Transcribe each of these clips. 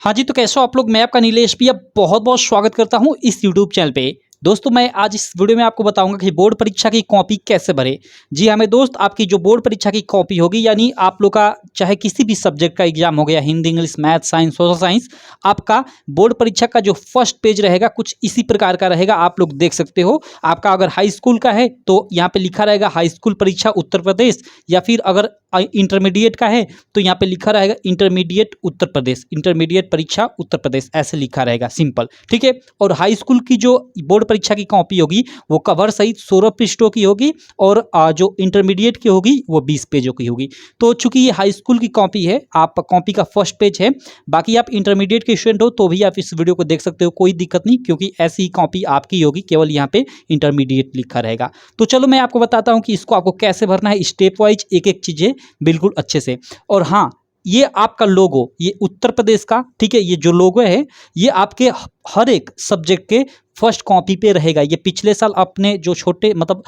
हाँ जी, तो कैसे हो आप लोग? मैं आपका नीलेश भैया बहुत-बहुत स्वागत करता हूँ इस यूट्यूब चैनल पे। दोस्तों, मैं आज इस वीडियो में आपको बताऊँगा कि बोर्ड परीक्षा की कॉपी कैसे भरें। जी हाँ, मेरे दोस्त, आपकी जो बोर्ड परीक्षा की कॉपी होगी, यानी आप लोग का चाहे किसी भी सब्जेक्ट का एग्जाम हो गया, Hindi, English, math, science, social science, आपका बोर्ड परीक्षा का जो फर्स्ट पेज रहेगा कुछ इसी प्रकार का रहेगा। आप लोग देख सकते हो। आपका अगर हाई स्कूल का है तो यहाँ पे लिखा रहेगा हाई स्कूल परीक्षा उत्तर प्रदेश, या फिर अगर इंटरमीडिएट का है तो यहाँ पे लिखा रहेगा इंटरमीडिएट उत्तर प्रदेश, इंटरमीडिएट परीक्षा उत्तर प्रदेश, ऐसे लिखा रहेगा, सिंपल, ठीक है। और हाई स्कूल की जो बोर्ड परीक्षा की कॉपी होगी वो कवर सहित 16 पृष्ठों की होगी, और जो इंटरमीडिएट की होगी वो 20 पेजों की होगी। तो चूंकि ये हाई स्कूल की कॉपी है, आप कॉपी का फर्स्ट पेज है, बाकी आप इंटरमीडिएट के स्टूडेंट हो तो भी आप इस वीडियो को देख सकते हो, कोई दिक्कत नहीं, क्योंकि ऐसी ही कॉपी आपकी होगी, केवल यहाँ पे इंटरमीडिएट लिखा रहेगा। तो चलो मैं आपको बताता हूँ कि इसको आपको कैसे भरना है, स्टेप वाइज एक एक चीजें बिल्कुल अच्छे से। और हाँ, ये आपका लोगो, ये उत्तर प्रदेश का, ठीक है, ये जो लोगो है ये आपके हर एक सब्जेक्ट के फर्स्ट कॉपी पे रहेगा। ये पिछले साल अपने जो छोटे मतलब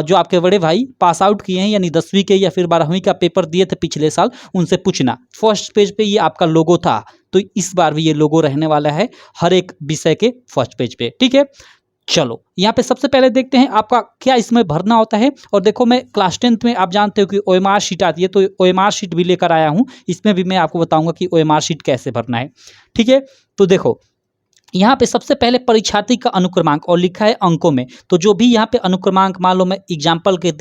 जो आपके बड़े भाई पास आउट किए हैं, यानी 10वीं के या फिर 12वीं का पेपर दिए थे पिछले साल, उनसे पूछना, फर्स्ट पेज पे ये आपका लोगो था। तो इस बार भी ये लोगो रहने वाला है हर एक विषय के फर्स्ट पेज पे, ठीक है। चलो यहाँ पे सबसे पहले देखते हैं आपका क्या इसमें भरना होता है। और देखो, मैं क्लास 10th में, आप जानते हो कि ओएमआर शीट आती है, तो ओएमआर शीट भी लेकर आया हूँ। इसमें भी मैं आपको बताऊंगा कि ओएमआर शीट कैसे भरना है, ठीक है। तो देखो, यहाँ पे सबसे पहले परीक्षार्थी का अनुक्रमांक और लिखा है अंकों में। तो जो भी यहाँ पे अनुक्रमांक, मान लो मैं एग्जाम्पल के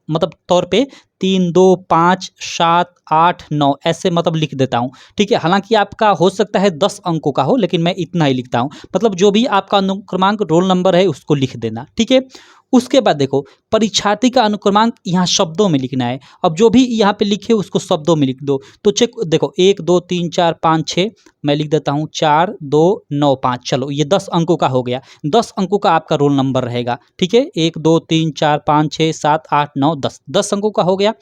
मतलब तौर पे 3, 2, 5, 7, 8, 9 ऐसे मतलब लिख देता हूँ, ठीक है। हालांकि आपका हो सकता है 10 अंकों का हो, लेकिन मैं इतना ही लिखता हूँ। मतलब जो भी आपका अनुक्रमांक रोल नंबर है उसको लिख देना, ठीक है। उसके बाद देखो, परीक्षार्थी का अनुक्रमांक यहाँ शब्दों में लिखना है। अब जो भी यहाँ पे लिखे उसको शब्दों में लिख दो। तो चेक देखो, 1, 2, 3, 4, 5, 6, मैं लिख देता हूँ 4, 2, 9, 5। चलो, ये 10 अंकों का हो गया। 10 अंकों का आपका रोल नंबर रहेगा, ठीक है। 1, 2, 3, 4, 5, 6, 7, 8, 9, 10, 10 अंकों का हो गया।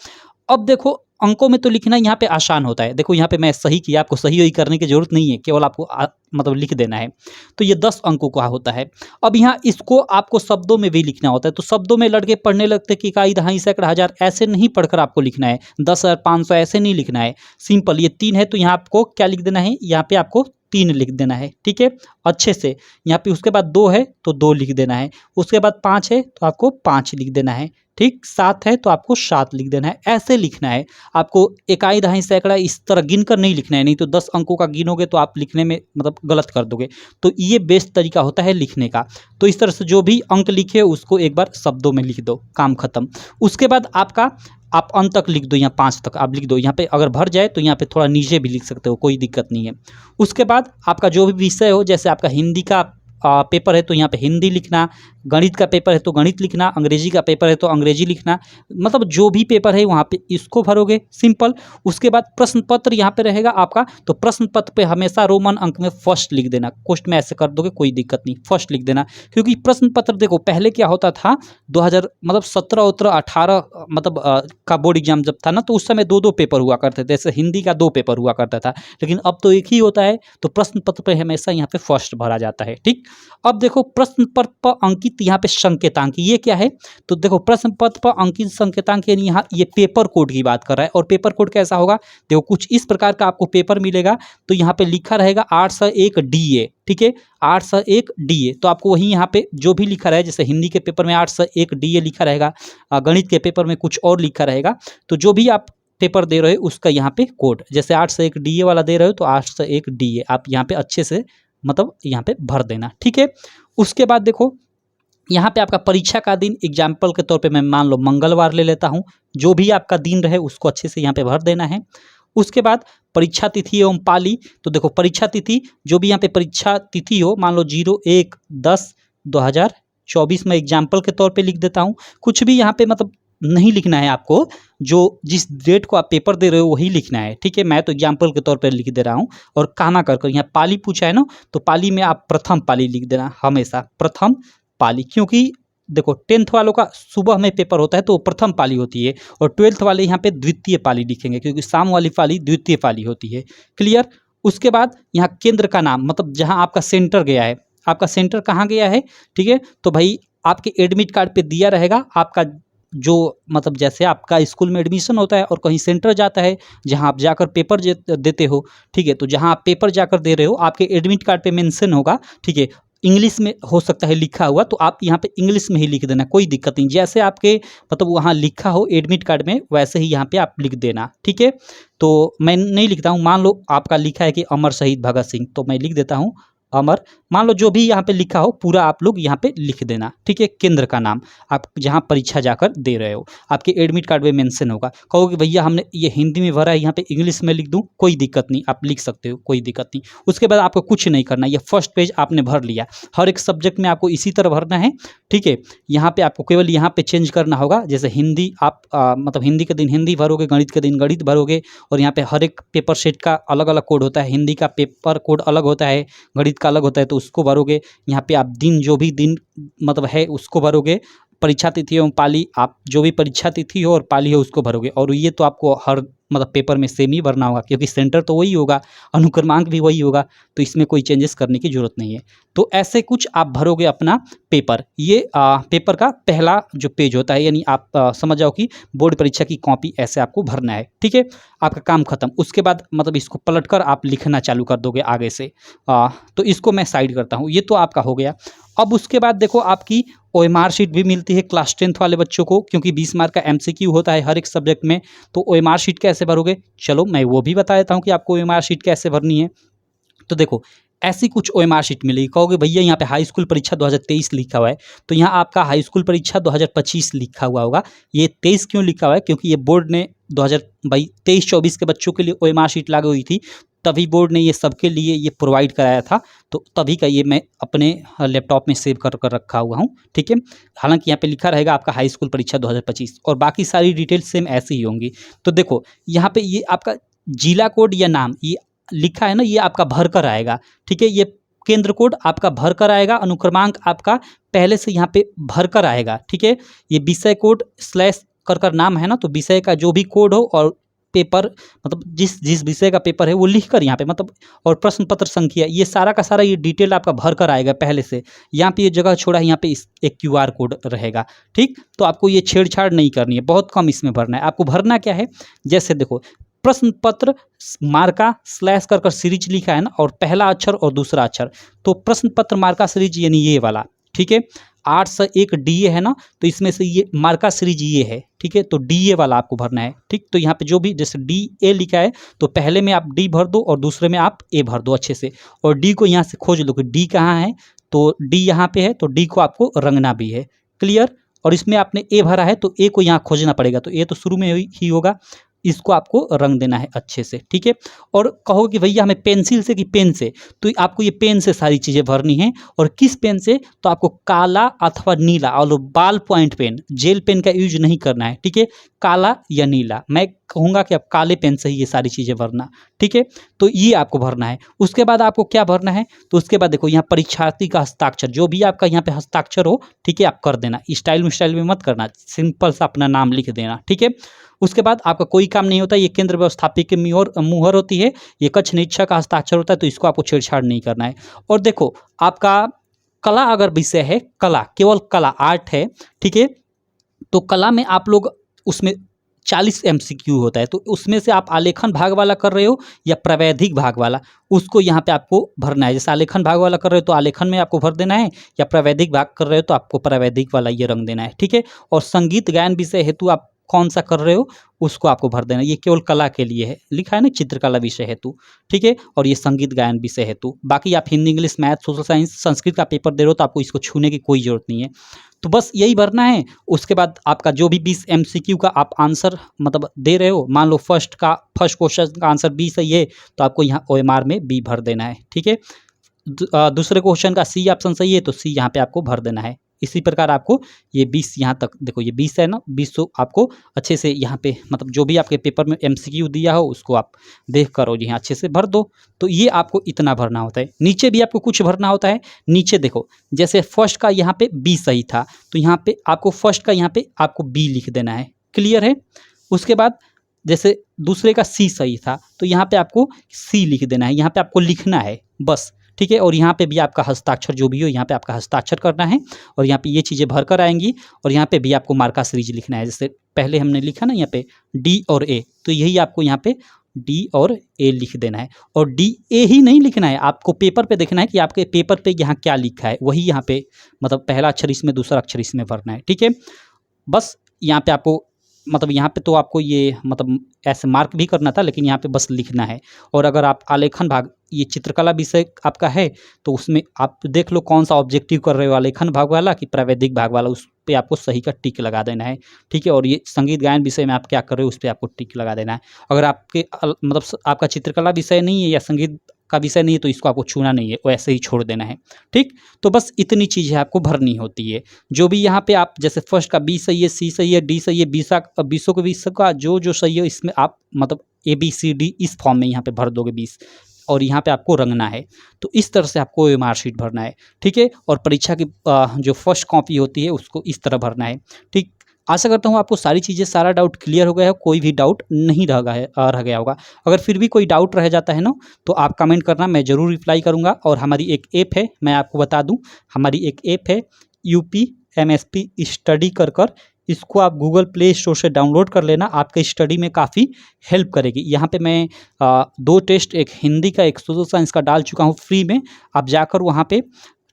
अब देखो, अंकों में तो लिखना यहाँ पे आसान होता है। देखो यहाँ पे मैं सही किया, आपको सही वही करने की जरूरत नहीं है, केवल आपको मतलब लिख देना है। तो ये 10 अंकों का होता है। अब यहाँ इसको आपको शब्दों में भी लिखना होता है। तो शब्दों में लड़के पढ़ने लगते कि इकाई, दहाई, सैकड़ा, हजार, ऐसे नहीं पढ़कर आपको लिखना है। 10,500 ऐसे नहीं लिखना है। सिंपल, ये 3 है तो यहाँ आपको क्या लिख देना है, यहाँ पे आपको 3 लिख देना है, ठीक है, अच्छे से। यहाँ पे उसके बाद 2 है तो 2 लिख देना है। उसके बाद 5 है तो आपको 5 लिख देना है, ठीक। 7 है तो आपको 7 लिख देना है, ऐसे लिखना है आपको। इकाई, दहाई, सैकड़ा इस तरह गिन कर नहीं लिखना है, नहीं तो 10 अंकों का गिनोगे तो आप लिखने में मतलब गलत कर दोगे। तो ये बेस्ट तरीका होता है लिखने का। तो इस तरह से जो भी अंक लिखे उसको एक बार शब्दों में लिख दो, काम खत्म। उसके बाद आपका आप अंत तक लिख दो, यहाँ 5 तक आप लिख दो। यहाँ पे अगर भर जाए तो यहाँ पे थोड़ा नीचे भी लिख सकते हो, कोई दिक्कत नहीं है। उसके बाद आपका जो भी विषय हो, जैसे आपका हिंदी का पेपर है तो यहाँ पे हिंदी लिखना, गणित का पेपर है तो गणित लिखना, अंग्रेजी का पेपर है तो अंग्रेजी लिखना, मतलब जो भी पेपर है वहाँ पे इसको भरोगे, सिंपल। उसके बाद प्रश्न पत्र यहाँ पे रहेगा आपका, तो प्रश्न पत्र पे हमेशा रोमन अंक में फर्स्ट लिख देना। क्वेश्चन में ऐसे कर दोगे कोई दिक्कत नहीं, फर्स्ट लिख देना। क्योंकि प्रश्न पत्र देखो, पहले क्या होता था, 2000 मतलब 17 उत्तर 18 मतलब का बोर्ड एग्जाम जब था ना, तो उस समय 2-2 पेपर हुआ करते थे। जैसे हिंदी का 2 पेपर हुआ करता था, लेकिन अब तो एक ही होता है। तो प्रश्न पत्र पे हमेशा यहाँ पे फर्स्ट भरा जाता है, ठीक। अब देखो, प्रश्न पत्र पर अंकित यहाँ पे संकेतांक, ये क्या है? तो देखो, प्रश्न पत्र पर अंकित संकेतांक, यानी यहाँ ये पेपर कोड की बात कर रहा है। और पेपर कोड कैसा होगा? देखो, कुछ इस प्रकार का आपको पेपर मिलेगा। तो यहाँ पे लिखा रहेगा 801 DA, ठीक है, 801 DA। तो आपको वही यहाँ पे जो भी लिखा रहे, जैसे हिंदी के पेपर में 801 DA लिखा रहेगा, गणित के पेपर में कुछ और लिखा रहेगा। तो जो भी आप पेपर दे रहे हो उसका यहाँ पे कोड, जैसे 801 DA वाला दे रहे हो तो 801 DA आप यहाँ पे अच्छे से मतलब यहाँ पे भर देना, ठीक है। उसके बाद देखो, यहाँ पे आपका परीक्षा का दिन, एग्जाम्पल के तौर पे मैं मान लो मंगलवार ले लेता हूँ। जो भी आपका दिन रहे उसको अच्छे से यहाँ पे भर देना है। उसके बाद परीक्षा तिथि एवं पाली, तो देखो, परीक्षा तिथि जो भी यहाँ पे परीक्षा तिथि हो, मान लो 01/10/2024 में एग्जाम्पल के तौर पे लिख देता हूँ। कुछ भी यहाँ पे मतलब नहीं लिखना है आपको, जो जिस डेट को आप पेपर दे रहे हो वही लिखना है, ठीक है। मैं तो एग्जाम्पल के तौर पर लिख दे रहा हूँ। और कामा कर यहाँ पाली पूछा है ना, तो पाली में आप प्रथम पाली लिख देना, हमेशा प्रथम पाली। क्योंकि देखो, 10th वालों का सुबह में पेपर होता है तो प्रथम पाली होती है, और 12th वाले यहाँ पे द्वितीय पाली लिखेंगे, क्योंकि शाम वाली पाली द्वितीय पाली होती है, क्लियर। उसके बाद यहाँ केंद्र का नाम, मतलब जहाँ आपका सेंटर गया है, आपका सेंटर कहाँ गया है, ठीक है। तो भाई आपके एडमिट कार्ड पे दिया रहेगा आपका जो मतलब जैसे आपका स्कूल में एडमिशन होता है और कहीं सेंटर जाता है जहां आप जाकर पेपर देते हो, ठीक है, तो जहां आप पेपर जाकर दे रहे हो आपके एडमिट कार्ड पे मेंशन होगा, ठीक है, इंग्लिश में हो सकता है लिखा हुआ, तो आप यहाँ पे इंग्लिश में ही लिख देना, कोई दिक्कत नहीं, जैसे आपके मतलब वहाँ लिखा हो एडमिट कार्ड में वैसे ही यहाँ पे आप लिख देना, ठीक है। तो मैं नहीं लिखता हूँ, मान लो आपका लिखा है कि अमर शहीद भगत सिंह, तो मैं लिख देता हूँ अमर, मान लो जो भी यहाँ पे लिखा हो पूरा आप लोग यहाँ पे लिख देना, ठीक है। केंद्र का नाम आप जहाँ परीक्षा जाकर दे रहे हो आपके एडमिट कार्ड में मेंशन होगा। कहोगे भैया हमने ये हिंदी में भरा है, यहाँ पे इंग्लिश में लिख दूँ, कोई दिक्कत नहीं, आप लिख सकते हो, कोई दिक्कत नहीं। उसके बाद आपको कुछ नहीं करना, ये फर्स्ट पेज आपने भर लिया, हर एक सब्जेक्ट में आपको इसी तरह भरना है, ठीक है। यहाँ पे आपको केवल यहाँ पे चेंज करना होगा, जैसे हिंदी आप मतलब हिंदी के दिन हिंदी भरोगे, गणित के दिन गणित भरोगे, और यहाँ पे हर एक पेपर सेट का अलग अलग कोड होता है, हिंदी का पेपर कोड अलग होता है, गणित का अलग होता है, तो उसको भरोगे। यहाँ पे आप दिन जो भी दिन मतलब है उसको भरोगे, परीक्षा तिथि एवं पाली आप जो भी परीक्षा तिथि हो और पाली हो उसको भरोगे, और ये तो आपको हर मतलब पेपर में सेम ही भरना होगा क्योंकि सेंटर तो वही होगा, अनुक्रमांक भी वही होगा, तो इसमें कोई चेंजेस करने की जरूरत नहीं है। तो ऐसे कुछ आप भरोगे अपना पेपर। ये पेपर का पहला जो पेज होता है, यानी आप समझ जाओ कि बोर्ड परीक्षा की कॉपी ऐसे आपको भरना है, ठीक है। आपका काम खत्म। उसके बाद मतलब इसको पलटकर आप लिखना चालू कर दोगे आगे से। तो इसको मैं साइड करता हूँ, ये तो आपका हो गया। अब उसके बाद देखो आपकी ओएमआर शीट भी मिलती है क्लास 10th वाले बच्चों को, क्योंकि 20 मार्क का एमसीक्यू होता है हर एक सब्जेक्ट में। तो ओएमआर शीट कैसे भरोगे, चलो मैं वो भी बता देता हूँ कि आपको ओएमआर शीट कैसे भरनी है। तो देखो ऐसी कुछ ओएमआर शीट मिलेगी। कहोगे भैया यहाँ पे हाई स्कूल परीक्षा 2023 लिखा हुआ है, तो यहाँ आपका हाई स्कूल परीक्षा 2025 लिखा हुआ होगा। ये 23 क्यों लिखा हुआ है, क्योंकि ये बोर्ड ने 2023-24 के बच्चों के लिए ओएमआर शीट लागू हुई थी, तभी बोर्ड ने ये सबके लिए ये प्रोवाइड कराया था, तो तभी का ये मैं अपने लैपटॉप में सेव कर कर रखा हुआ हूँ, ठीक है। हालांकि यहाँ पे लिखा रहेगा आपका हाई स्कूल परीक्षा 2025 और बाकी सारी डिटेल सेम ऐसी ही होंगी। तो देखो यहाँ पे ये आपका जिला कोड या नाम ये लिखा है ना, ये आपका भर कर आएगा, ठीक है। ये केंद्र कोड आपका भर कर आएगा, अनुक्रमांक आपका पहले से यहाँ पे भर कर आएगा, ठीक है। ये विषय कोड स्लैश कर नाम है ना, तो विषय का जो भी कोड हो और पेपर मतलब जिस जिस विषय का पेपर है वो लिख कर यहाँ पे मतलब, और प्रश्न पत्र संख्या, ये सारा का सारा ये डिटेल आपका भर कर आएगा पहले से। यहाँ पे ये जगह छोड़ा है, यहाँ पे एक QR कोड रहेगा, ठीक। तो आपको ये छेड़छाड़ नहीं करनी है, बहुत कम इसमें भरना है। आपको भरना क्या है, जैसे देखो प्रश्न पत्र मार्का स्लैश कर सीरीज लिखा है ना, और पहला अक्षर और दूसरा अक्षर, तो प्रश्न पत्र मार्का सीरीज यानी ये वाला, ठीक है। 801 DA है ना, तो इसमें से ये मार्का सीरीज ये है, ठीक है। तो DA वाला आपको भरना है, ठीक। तो यहाँ पे जो भी जैसे DA लिखा है तो पहले में आप D भर दो और दूसरे में आप A भर दो अच्छे से, और D को यहाँ से खोज लो कि D कहाँ है, तो D यहाँ पे है, तो D को आपको रंगना भी है, क्लियर। और इसमें आपने A भरा है तो A को यहाँ खोजना पड़ेगा, तो A तो शुरू में ही होगा, इसको आपको रंग देना है अच्छे से, ठीक है। और कहो कि भैया हमें पेंसिल से कि पेन से, तो आपको ये पेन से सारी चीज़ें भरनी है। और किस पेन से, तो आपको काला अथवा नीला, और बाल पॉइंट पेन, जेल पेन का यूज नहीं करना है, ठीक है। काला या नीला, मैं कहूँगा कि आप काले पेन से ही ये सारी चीज़ें भरना, ठीक है। तो ये आपको भरना है। उसके बाद आपको क्या भरना है, तो उसके बाद देखो यहाँ परीक्षार्थी का हस्ताक्षर, जो भी आपका यहाँ पे हस्ताक्षर हो, ठीक है, आप कर देना। स्टाइल में मत करना, सिंपल सा अपना नाम लिख देना, ठीक है। उसके बाद आपका कोई काम नहीं होता, ये केंद्र व्यवस्थापक की मुहर होती है, ये कक्ष निरीक्षक का हस्ताक्षर होता है, तो इसको आपको छेड़छाड़ नहीं करना है। और देखो आपका कला अगर विषय है, कला केवल कला आर्ट है, ठीक है, तो कला में आप लोग उसमें 40 MCQ होता है, तो उसमें से आप आलेखन भाग वाला कर रहे हो या प्रावैधिक भाग वाला, उसको यहाँ पे आपको भरना है। जैसे आलेखन भाग वाला कर रहे हो तो आलेखन में आपको भर देना है, या प्रावैधिक भाग कर रहे हो तो आपको प्रावैधिक वाला ये रंग देना है, ठीक है। और संगीत गायन विषय हेतु आप कौन सा कर रहे हो उसको आपको भर देना, ये केवल कला के लिए है, लिखा है ना चित्रकला विषय हेतु, ठीक है। और ये संगीत गायन विषय हेतु, बाकी आप Hindi English math social science Sanskrit का पेपर दे रहे हो तो आपको इसको छूने की कोई जरूरत नहीं है। तो बस यही भरना है। उसके बाद आपका जो भी 20 MCQ का आप आंसर मतलब दे रहे हो, मान लो फर्स्ट क्वेश्चन का आंसर B सही है, तो आपको यहाँ OMR में B भर देना है, ठीक है। दूसरे क्वेश्चन का C ऑप्शन सही है तो C यहाँ पे आपको भर देना है। इसी प्रकार आपको ये 20 यहाँ तक, देखो ये 20 है ना, 20 तो आपको अच्छे से यहाँ पे मतलब जो भी आपके पेपर में MCQ दिया हो उसको आप देख कर और यहाँ अच्छे से भर दो। तो ये आपको इतना भरना होता है। नीचे भी आपको कुछ भरना होता है। नीचे देखो जैसे फर्स्ट का यहाँ पे B सही था, तो यहाँ पे आपको फर्स्ट का यहाँ पे आपको B लिख देना है, क्लियर है। उसके बाद जैसे दूसरे का C सही था तो यहाँ पे आपको C लिख देना है, यहाँ पे आपको लिखना है बस, ठीक है। और यहाँ पे भी आपका हस्ताक्षर जो भी हो, यहाँ पे आपका हस्ताक्षर करना है और यहाँ पे ये चीज़ें भर कर आएंगी और यहाँ पे भी आपको मार्का सीरीज लिखना है। जैसे पहले हमने लिखा ना यहाँ पे डी और ए, तो यही आपको यहाँ पे डी और ए लिख देना है। और डी ए ही नहीं लिखना है, आपको पेपर पे देखना है कि आपके पेपर पे यहाँ क्या लिखा है, वही यहाँ पे मतलब पहला अक्षर इसमें, दूसरा अक्षर इसमें भरना है। ठीक है, बस यहाँ पे आपको मतलब यहाँ पे तो आपको ये मतलब ऐसे मार्क भी करना था, लेकिन यहाँ पे बस लिखना है। और अगर आप आलेखन भाग, ये चित्रकला विषय आपका है तो उसमें आप देख लो कौन सा ऑब्जेक्टिव कर रहे हो, आलेखन भाग वाला कि प्रावैधिक भाग वाला, उस पे आपको सही का टिक लगा देना है। ठीक है, और ये संगीत गायन विषय में आप क्या कर रहे हो उस पर आपको टिक लगा देना है। अगर आपके मतलब आपका चित्रकला विषय नहीं है या संगीत का विषय नहीं है तो इसको आपको छूना नहीं है, वैसे ही छोड़ देना है। ठीक, तो बस इतनी चीज़ें आपको भरनी होती है। जो भी यहाँ पे आप जैसे फर्स्ट का बी सही है, सी सही है, डी सही है, बीसों के 20 का जो सही है इसमें आप मतलब ABCD इस फॉर्म में यहाँ पे भर दोगे 20, और यहाँ पे आपको रंगना है। तो इस तरह से आपको ये मार्कशीट भरना है। ठीक है, और परीक्षा की जो फर्स्ट कॉपी होती है उसको इस तरह भरना है। ठीक, आशा करता हूँ आपको सारी चीज़ें, सारा डाउट क्लियर हो गया है, कोई भी डाउट नहीं रह गया होगा। अगर फिर भी कोई डाउट रह जाता है ना तो आप कमेंट करना, मैं ज़रूर रिप्लाई करूँगा। और हमारी एक ऐप है, मैं आपको बता दूँ, हमारी एक ऐप है UPMSP स्टडी कर, इसको आप गूगल प्ले स्टोर से डाउनलोड कर लेना, आपके स्टडी में काफ़ी हेल्प करेगी। यहाँ पे मैं 2 टेस्ट, एक हिंदी का एक सोशल साइंस का डाल चुका हूँ फ्री में, आप जाकर वहाँ पे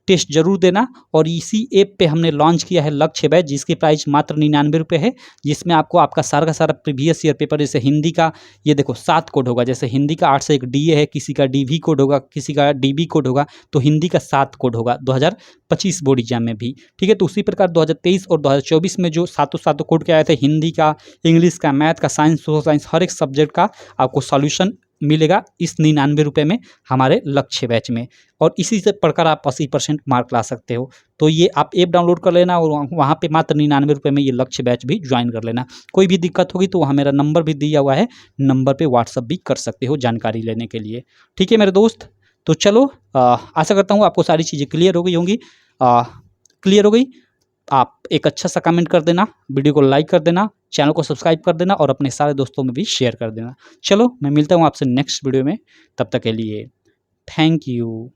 टेस्ट जरूर देना। और इसी ऐप पे हमने लॉन्च किया है लक्ष्य बैच, जिसकी प्राइस मात्र 99 रुपये है, जिसमें आपको आपका सारा का सारा प्रीवियस ईयर पेपर, जैसे हिंदी का ये देखो 7 कोड होगा, जैसे हिंदी का 8 से एक DA है, किसी का DV कोड होगा, किसी का DB कोड होगा, तो हिंदी का 7 कोड होगा 2025 बोर्ड एग्जाम में भी। ठीक है, तो उसी प्रकार 2023 और 2024 में जो सातों कोड के आए थे, हिंदी का, इंग्लिश का, मैथ का, साइंस, सोशल साइंस, हर एक सब्जेक्ट का आपको सॉल्यूशन मिलेगा इस 99 रुपये में हमारे लक्ष्य बैच में। और इसी से पढ़कर आप 80% मार्क ला सकते हो। तो ये आप ऐप डाउनलोड कर लेना और वहाँ पे मात्र 99 रुपये में ये लक्ष्य बैच भी ज्वाइन कर लेना। कोई भी दिक्कत होगी तो वहाँ मेरा नंबर भी दिया हुआ है, नंबर पे व्हाट्सअप भी कर सकते हो जानकारी लेने के लिए। ठीक है मेरे दोस्त, तो चलो आशा करता हूँ आपको सारी चीज़ें क्लियर हो गई होंगी। क्लियर हो गई, आप एक अच्छा सा कमेंट कर देना, वीडियो को लाइक कर देना, चैनल को सब्सक्राइब कर देना और अपने सारे दोस्तों में भी शेयर कर देना। चलो मैं मिलता हूँ आपसे नेक्स्ट वीडियो में, तब तक के लिए थैंक यू।